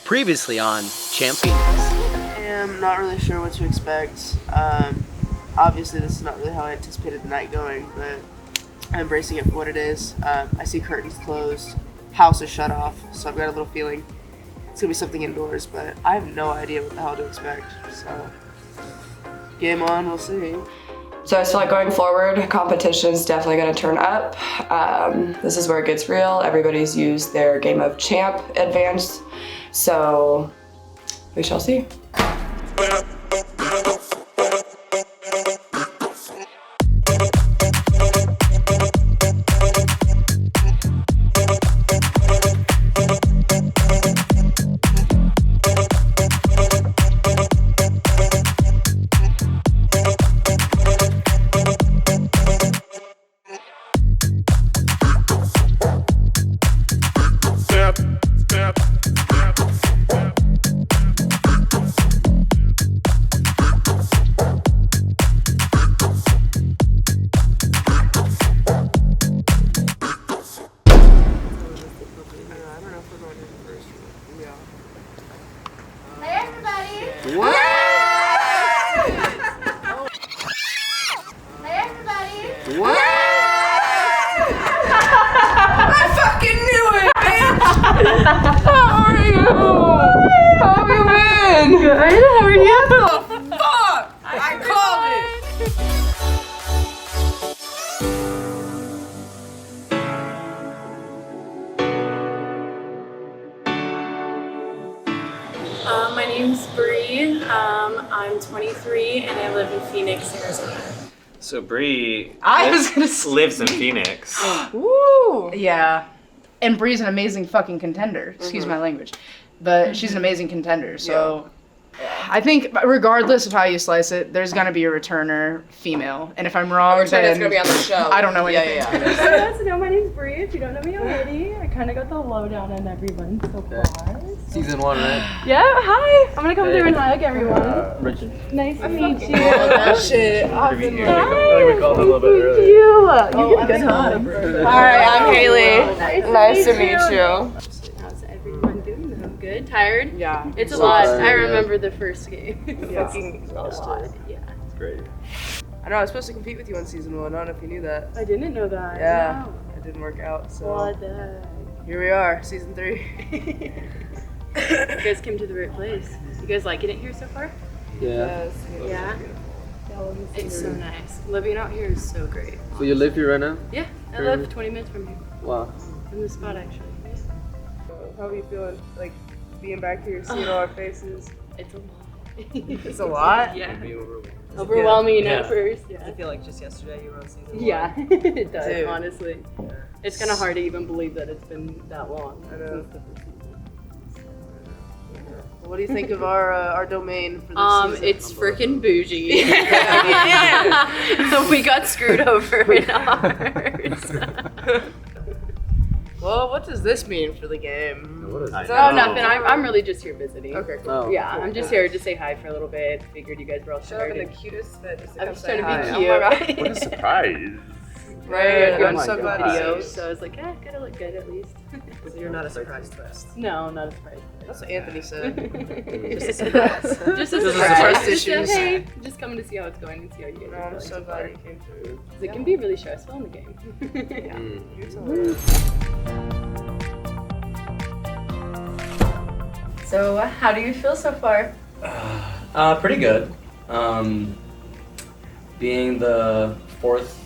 Previously on Champions. I'm not really sure what to expect. Obviously, this is not really how I anticipated the night going, but I'm embracing it for what it is. I see curtains closed, house is shut off, so I've got a little feeling it's gonna be something indoors, but I have no idea what the hell to expect. So, game on, we'll see. So I feel like going forward, competition is definitely going to turn up. This is where it gets real. Everybody's used their Game of Champ advance, so we shall see. My name's Bree. I'm 23 and I live in Phoenix, Arizona. So Bree lives in Phoenix. Woo! Yeah. And Bree's an amazing fucking contender. Excuse my language. But she's an amazing contender, so I think regardless of how you slice it, there's gonna be a returner female. And if I'm wrong, then it's gonna be on the show. I don't know anything. Yeah. So my name's Bree. If you don't know me already, I kind of got the lowdown on everyone so far. Season 1, right? Yeah, hi. I'm gonna come through and hug everyone. Richard. Nice to meet you. That shit. Hi. We called a little bit earlier. Thank you. You get a good hug. Alright, I'm Haley. Nice to meet you. How's everyone doing though? Good? Tired? Yeah. It's a So lot. tired, I yeah. remember the first game. Fucking exhausted. Yeah. It's great. I know I was supposed to compete with you on season 1. I don't know if you knew that. I didn't know that. Yeah, Wow. it didn't work out. So What the heck? here we are, season 3. You guys came to the right place. You guys liking it here so far? Yeah. Yeah. It's so nice. Living out here is so great. So you live here right now? Yeah, I live 20 minutes from here. Wow. In the spot actually. How are you feeling? Like being back here, seeing all our faces. It's a lot. It's a lot. Yeah. Overwhelming at first. I Yeah. feel like just yesterday you were on season 1. Yeah, it does, Dude. honestly. It's kind of hard to even believe that it's been that long I know. since the first season. What do you think of our domain for this season? It's freaking bougie. We got screwed over in ours. Well, what does this mean for the game? What is Oh, nothing. I'm really just here visiting. Okay, cool. Oh. Yeah, I'm just here to say hi for a little bit. Figured you guys were all Show up in the tired. cutest fit just to I'm come just say trying to hi. be Oh my cute. God. What a surprise. Right, Yeah, I'm so God. glad video, to see you. so I was like, gotta look good at least. So you're not a surprise twist. No, not a surprise. That's what Anthony said. Just a surprise. Just a Just surprise. trust Just issues. hey, just coming to see how it's going and see how you guys No, are I'm feeling so so glad far. you came through. 'Cause it can be really stressful in the game. You're telling me. So, how do you feel so far? Pretty good. Being the 4th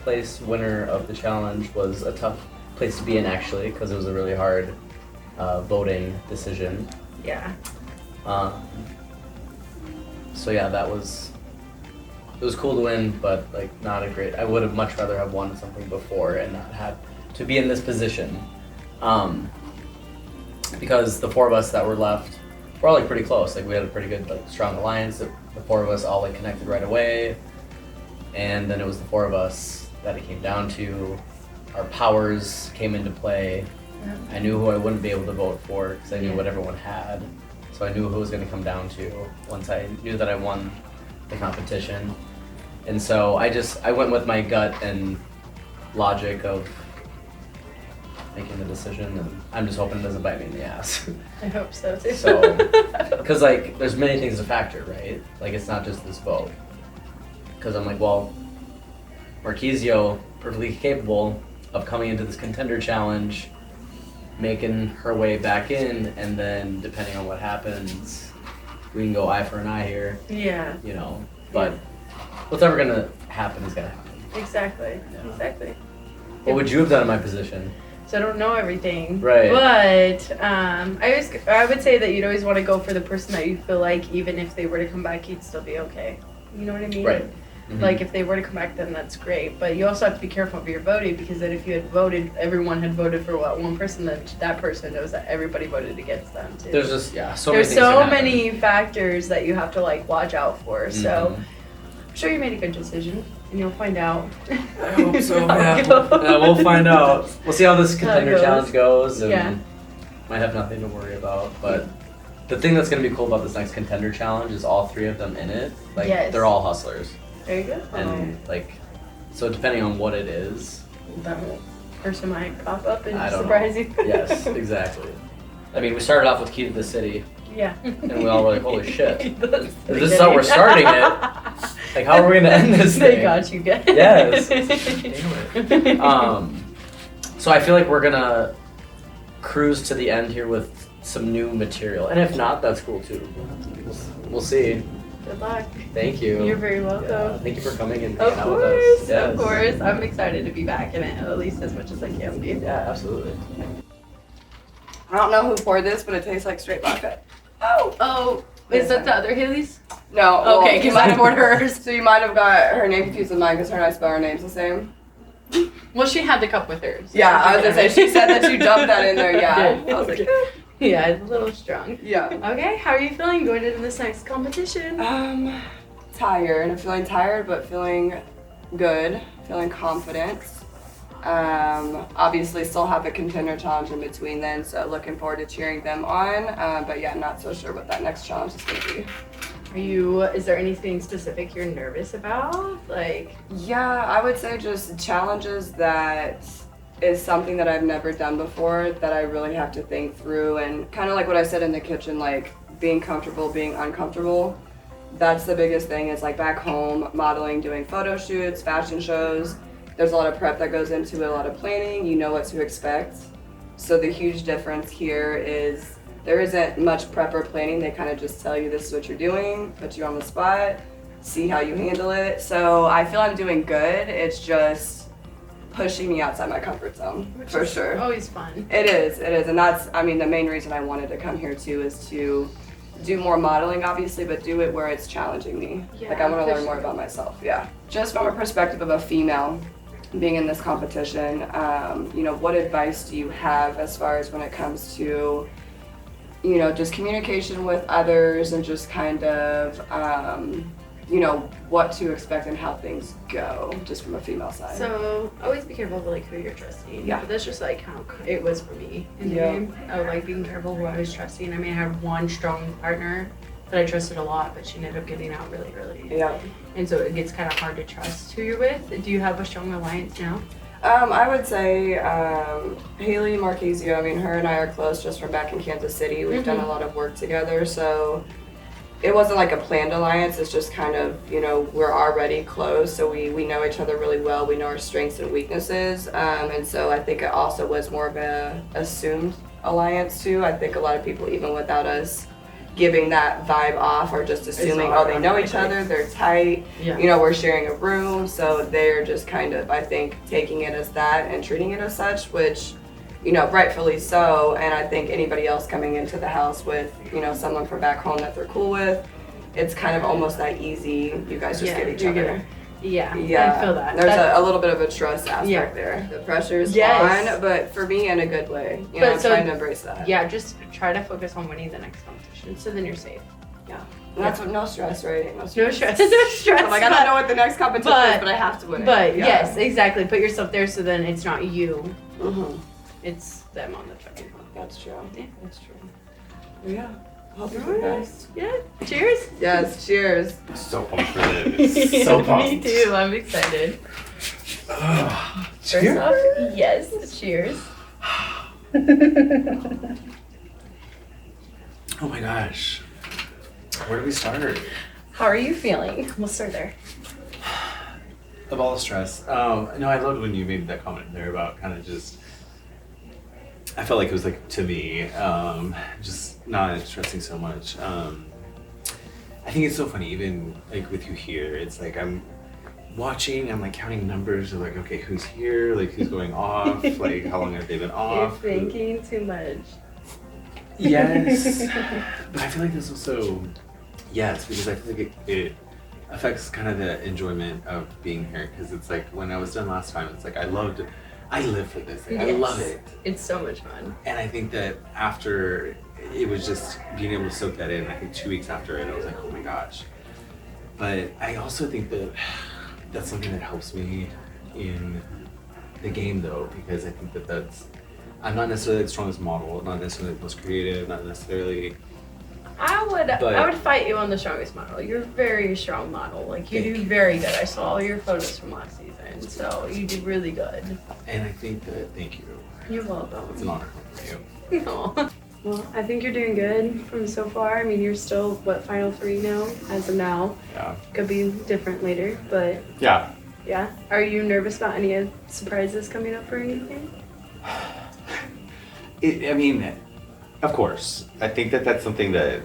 place winner of the challenge was a tough place to be in actually, because it was a really hard voting decision. Yeah. So yeah, it was cool to win, but like not a great. I would have much rather have won something before and not had to be in this position. Because the 4 of us that were left were all like pretty close. Like we had a pretty good like strong alliance. The 4 of us all like connected right away, and then it was the 4 of us that it came down to. Our powers came into play. I knew who I wouldn't be able to vote for because I knew what everyone had. So I knew who it was going to come down to once I knew that I won the competition. And so I went with my gut and logic of making the decision, and I'm just hoping it doesn't bite me in the ass. I hope so too. So, because like, there's many things to factor, right? Like, it's not just this vote. Because I'm like, well, Marquisio, perfectly capable of coming into this contender challenge, making her way back in, and then depending on what happens, we can go eye for an eye here, Yeah, you know. But what's ever gonna happen is gonna happen. exactly. Yeah. Exactly. What would you have done in my position? So I don't know everything. Right. But I would say that you'd always want to go for the person that you feel like even if they were to come back, you'd still be okay. You know what I mean? Right. Mhm. Like if they were to come back, then that's great. But you also have to be careful of your voting because then if you had voted, everyone had voted for one person, then that person knows that everybody voted against them too. There's just so There's many things so that happen. many factors that you have to like watch out for. So Mhm. I'm sure you made a good decision, and you'll find out. I hope so. How Yeah. it goes. Yeah, we'll find out. We'll see how this contender goes. challenge goes, and Yeah. might have nothing to worry about. But the thing that's gonna be cool about this next contender challenge is all three of them in it. Like Yes. they're all hustlers, There you go. and like, so depending on what it is, That person might pop up and I don't surprise know. you. Yes, exactly. I mean, we started off with Key to the City, Yeah. and we all were like, "Holy shit! If this is how we're starting it, like, how are we gonna end this They thing?" got you guys. Yes. Damn it. So I feel like we're gonna cruise to the end here with some new material, and if not, that's cool too. We'll see. Good luck. Thank you. You're very welcome. Yeah, thank you for coming and Of hanging out with us. course, Yes. of course. I'm excited to be back in it at least as much as I can be. Yeah, absolutely. I don't know who poured this, but it tastes like straight vodka. Oh, is that the other Haley's? No. well, Okay, you because might I have- poured hers. So you might have got her name confused with mine because her and I spell our names the same. Well, she had the cup with hers. Yeah, I was gonna say she said that you dumped that in there. Yeah, I was like, Yeah, it's a little strong. yeah. Okay, how are you feeling going into this next competition? Tired. I'm feeling tired, but feeling good. Feeling confident. Obviously, still have a contender challenge in between then, so looking forward to cheering them on. But yeah, not so sure what that next challenge is gonna be. Is there anything specific you're nervous about? Like, Yeah, I would say just challenges that is something that I've never done before that I really have to think through, and kind of like what I said in the kitchen, like being comfortable, being uncomfortable. That's the biggest thing. Is like back home, modeling, doing photo shoots, fashion shows. There's a lot of prep that goes into it, a lot of planning. You know what to expect. So the huge difference here is there isn't much prep or planning. They kind of just tell you this is what you're doing, put you on the spot, see how you handle it. So I feel I'm doing good. It's just pushing me outside my comfort zone, for sure. always fun. It is, and that's, I mean, the main reason I wanted to come here too is to do more modeling, obviously, but do it where it's challenging me. Yeah, Like I want to for learn more sure. about myself, yeah. Just from a perspective of a female being in this competition, you know, what advice do you have as far as when it comes to, you know, just communication with others and just kind of, you know, what to expect and how things go, just from a female side. So always be careful of like who you're trusting. Yeah. But that's just like how it was for me in the Yeah. game. I would like being careful who I was trusting. I mean, I had one strong partner that I trusted a lot, but she ended up getting out really early. Yeah. And so it gets kind of hard to trust who you're with. Do you have a strong alliance now? I would say Haley Marquisio. I mean, her and I are close just from back in Kansas City. We've done a lot of work together, so it wasn't like a planned alliance. It's just kind of, you know, we're already close, so we know each other really well. We know our strengths and weaknesses, and so I think it also was more of a assumed alliance too. I think a lot of people, even without us giving that vibe off, are just assuming, oh, they know each other, they're tight. Yeah. You know, we're sharing a room, so they're just kind of, I think, taking it as that and treating it as such, which, you know, rightfully so. And I think anybody else coming into the house with, you know, someone from back home that they're cool with, it's kind of almost that easy. You guys just get each you're other. gonna- Yeah, Yeah, I feel that. There's That- a little bit of a trust aspect Yeah. there. The pressure's Yes. on, but for me in a good way. You But know, I'm so- trying to embrace that. Yeah, just try to focus on winning the next competition, so then you're safe. And that's what, no stress, right? No stress. No stress. I'm like, I don't know what the next competition is, but I have to win it. But Yeah. yes, exactly. Put yourself there, so then it's not you; Mhm. it's them on the fucking phone. That's true. Yeah. That's true. Yeah. Hope you Alright. guys. Yeah. Cheers. Yes, cheers. So pumped for this. So pumped. Me too. I'm excited. First off, yes. Cheers. Oh my gosh. Where do we start? How are you feeling? We'll start there. Of all the stress. No, I loved when you made that comment there about kind of just. I felt like it was like to me, just not stressing so much. I think it's so funny, even like with you here. It's like I'm watching, I'm like counting numbers of like, okay, who's here? Like who's going off? Like how long have they been off? You're thinking too much. Yes, but I feel like there's also yes, because I feel like it affects kind of the enjoyment of being here. Because it's like when I was done last time, it's like I live for this. Like, I love it. It's so much fun. And I think that after it was just being able to soak that in. I think 2 weeks after it, I was like, oh my gosh. But I also think that that's something that helps me in the game though, because I think that I'm not necessarily the strongest model, not necessarily the most creative, not necessarily. I would fight you on the strongest model. You're a very strong model. Like you do very good. I saw all your photos from last season, so you did really good. And I think that thank you. You're welcome. It's an honor for you. No. Well, I think you're doing good from so far. I mean, you're still final 3 now, as of now. Yeah. Could be different later, but Yeah. yeah. Are you nervous about any surprises coming up or anything? I mean, of course. I think that that's something that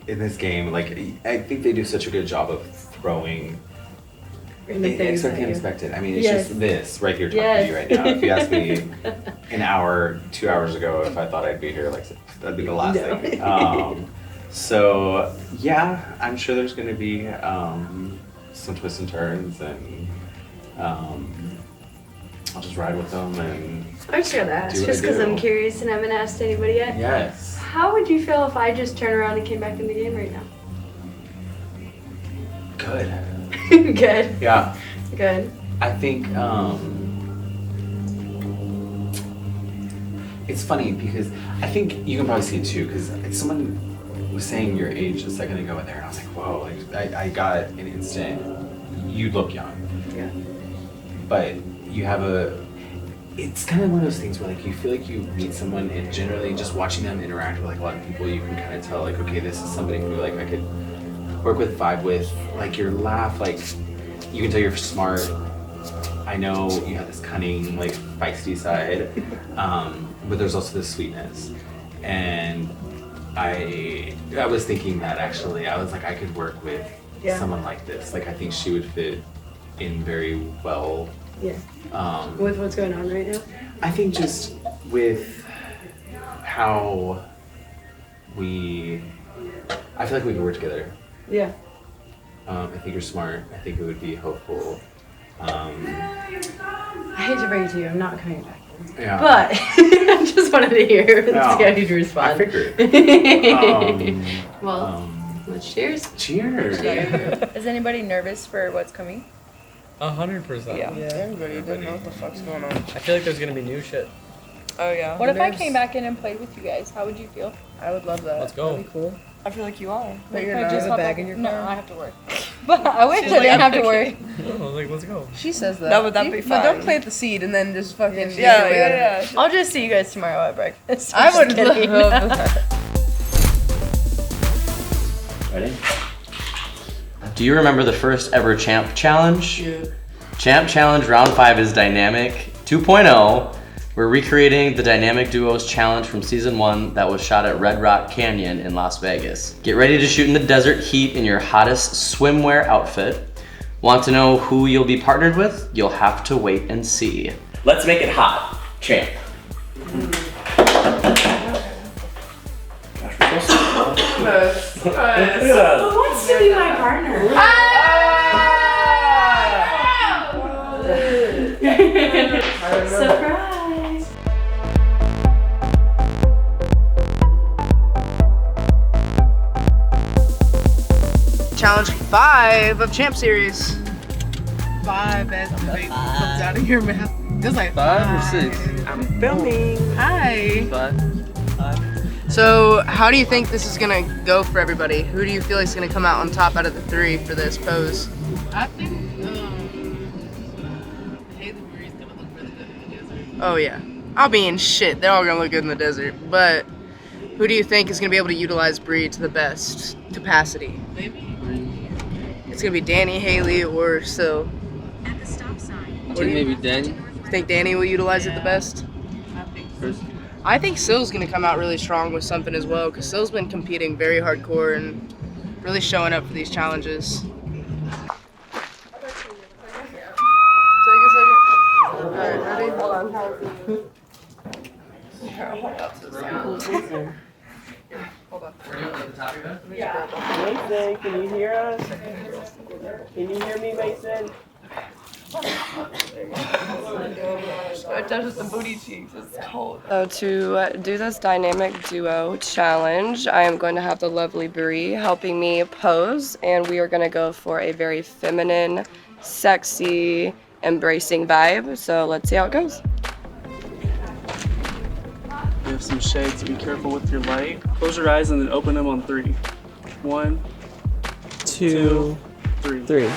in this game, like, I think they do such a good job of throwing expecting unexpected. I mean, it's just this right here talking to you right now. If you asked me an hour, 2 hours ago if I thought I'd be here, like, that'd be the last thing. So, yeah, I'm sure there's going to be some twists and turns, and I'll just ride with them and I just gotta ask, just because I'm curious and I haven't asked anybody yet. Yes. How would you feel if I just turned around and came back in the game right now? Good. Good. Yeah. Good. I think it's funny because I think you can probably see it too, because someone was saying your age a second ago in there, and I was like, whoa, like, I got an instant, you look young. Yeah. But you have it's kind of one of those things where like you feel like you meet someone, and generally just watching them interact with like a lot of people, you can kind of tell like, okay, this is somebody who like I could work with, vibe with, like your laugh, like you can tell you're smart. I know you have this cunning, like feisty side, but there's also this sweetness. And I was thinking that actually, I was like, I could work with someone like this. Like I think she would fit in very well. Yeah. With what's going on right now? I think just with how I feel like we could work together. Yeah. I think you're smart. I think it would be helpful. I hate to break it to you, I'm not coming back. Yeah. But I just wanted to hear how you'd respond. I figured. Let's cheers. Cheers. Is anybody nervous for what's coming? 100%. Yeah. Everybody doesn't know what the fuck's going on. I feel like there's gonna be new shit. Oh yeah. What if I came back in and played with you guys? How would you feel? I would love that. Let's go. That'd be cool. I feel like you are. But you're I not. just Have a hop bag up- in your No, car? I have to work. But I wish I didn't have to work. No, like, let's go. She says that. No, but that'd be But don't fine. plant the seed and then just fucking. Yeah. I'll just see you guys tomorrow at breakfast. I would Just kidding. love that. Ready? Do you remember the first ever Champ Challenge? Yeah. Champ Challenge Round 5 is Dynamic 2.0. We're recreating the Dynamic Duos Challenge from Season 1 that was shot at Red Rock Canyon in Las Vegas. Get ready to shoot in the desert heat in your hottest swimwear outfit. Want to know who you'll be partnered with? You'll have to wait and see. Let's make it hot. Champ. Who wants to be my partner? Surprise! Challenge 5 of Champ Series. 5 as the baby comes out of your mouth. Just like 5 or 6? I'm filming. Hi. 5. So, how do you think this is gonna go for everybody? Who do you feel is gonna come out on top out of the 3 for this pose? I think Haley Marie's gonna look really good in the desert. Oh yeah, I mean, shit, they're all gonna look good in the desert, but who do you think is gonna be able to utilize Bree to the best capacity? It's gonna be Danny, Haley, or Sil. I think maybe Danny. You think Danny will utilize it the best? I think Sil's gonna come out really strong with something as well, because Sil's been competing very hardcore and really showing up for these challenges. Alright, ready? Hold on. Hold on. Mason, can you hear us? Can you hear me, Mason? It touches the booty cheeks. It's cold. So to do this dynamic duo challenge, I am going to have the lovely Bree helping me pose, and we are going to go for a very feminine, sexy, embracing vibe. So let's see how it goes. You have some shades. Be careful with your light. Close your eyes and then open them on 3. 1, 2, 3.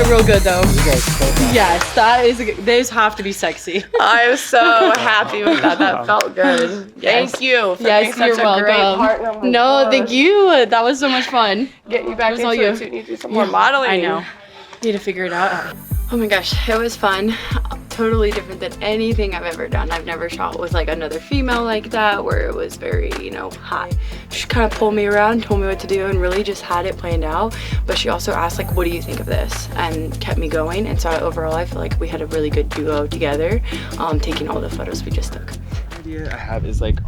Real good though. Yes, that is. Those have to be sexy. I'm so happy with that. That felt good. Yes. Thank you. For Yes, being you're such a great partner. welcome. Oh my No, gosh. thank you. That was so much fun. Get you back It was all into you. it. So you need to do some more modeling. I know. Need to figure it out. Oh my gosh, it was fun. Totally different than anything I've ever done. I've never shot with like another female like that, where it was very, you know, high. She kind of pulled me around, told me what to do, and really just had it planned out. But she also asked like, what do you think of this? And kept me going. And so overall, I feel like we had a really good duo together, taking all the photos we just took. The idea I have is like,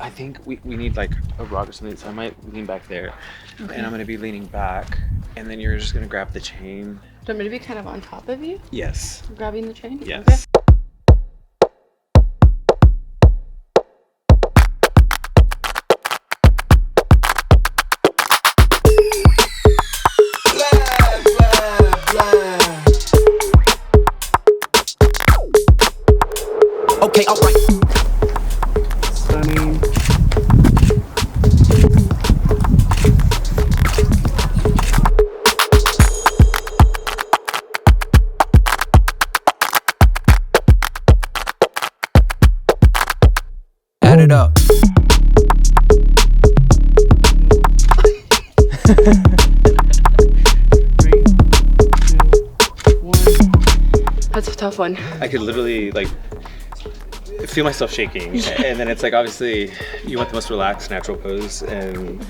I think we need like a rock or something, so I might lean back there. Okay. And I'm gonna be leaning back, and then you're just gonna grab the chain. Do you want me to be kind of on top of you? Yes. Grabbing the chain? Yes. Okay. Okay, alright. Stunning. Add it up. That's a tough one. I could literally like feel myself shaking, and then it's like obviously you want the most relaxed, natural pose, and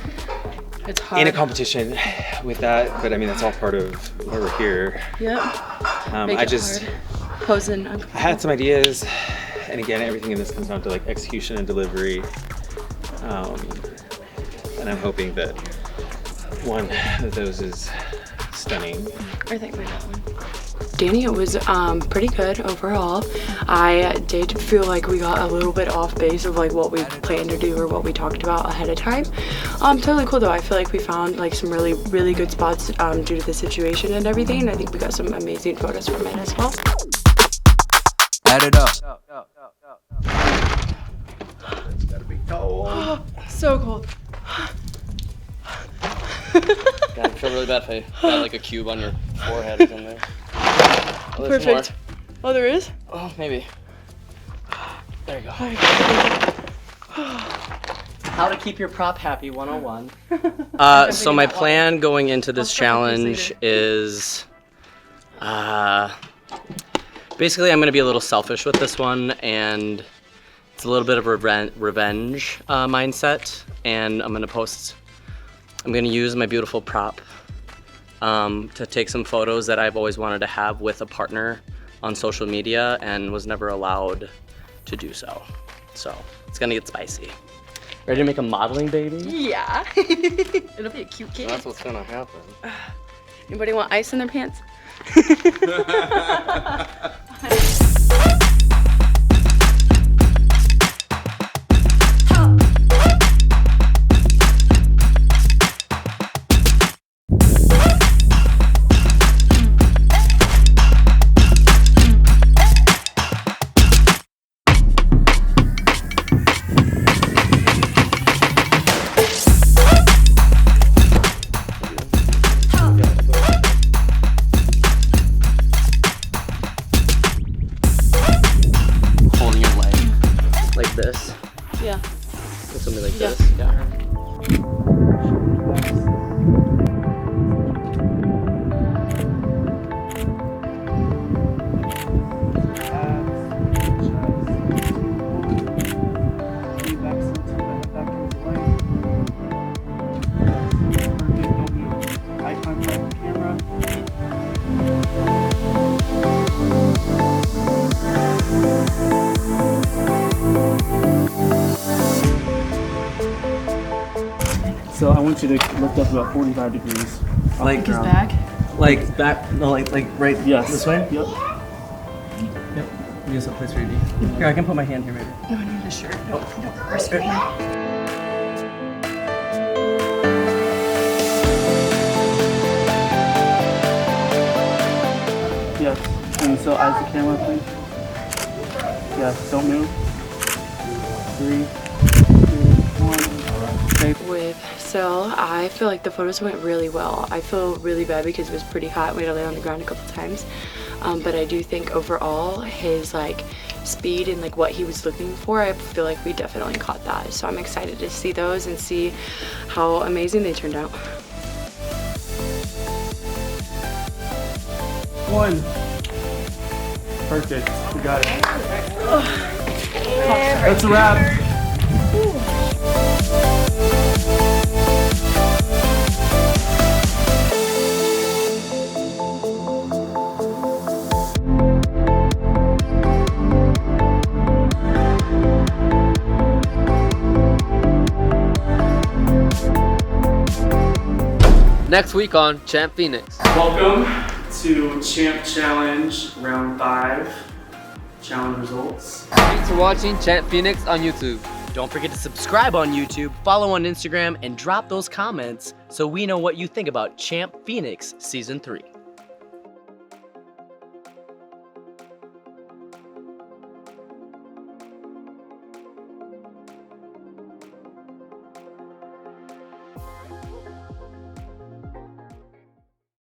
It's hard. in a competition with that. But I mean that's all part of why we're here. Yep. Make I it just hard. Posing. I had some ideas, and again everything in this comes down to like execution and delivery. And I'm hoping that one of those is stunning. I think we got one. Danny, it was pretty good overall. I did feel like we got a little bit off base of like what we planned to do or what we talked about ahead of time. Totally cool though. I feel like we found like some really, really good spots due to the situation and everything. And I think we got some amazing photos from it as well. Add it up. It's gotta be cold. So cold. God, I feel really bad if I had like a cube on your forehead or something. Oh, there's Perfect. more. Oh, there is? Oh, maybe. There you go. How to keep your prop happy 101. So my plan going into this challenge is basically I'm going to be a little selfish with this one, and it's a little bit of a revenge mindset, and I'm going to post I'm gonna use my beautiful prop to take some photos that I've always wanted to have with a partner on social media and was never allowed to do so. So it's gonna get spicy. Ready to make a modeling baby? Yeah. It'll be a cute kid. That's what's gonna happen. Anybody want ice in their pants? Holding your leg like this. Yeah. Something like Yeah. this. Yeah. Eye contact with the camera. So I want you to lift up about 45 degrees. off Like the ground. Like back, no, like right Yes. this way? Yep. Yep. Use a place where you be. Here, I can put my hand here maybe. No, I need a shirt. Don't risk it. Yes. And so eyes the camera, please. Yes. Don't move. 3, 2, 1. Okay. With Sil, I feel like the photos went really well. I feel really bad because it was pretty hot. We had to lay on the ground a couple times. But I do think overall his like speed and like what he was looking for, I feel like we definitely caught that. So I'm excited to see those and see how amazing they turned out. 1. Perfect. We got it. That's a wrap. Next week on Champ Phoenix. Welcome to Champ Challenge Round 5. Challenge results. Thanks for watching Champ Phoenix on YouTube. Don't forget to subscribe on YouTube, follow on Instagram, and drop those comments so we know what you think about Champ Phoenix Season 3.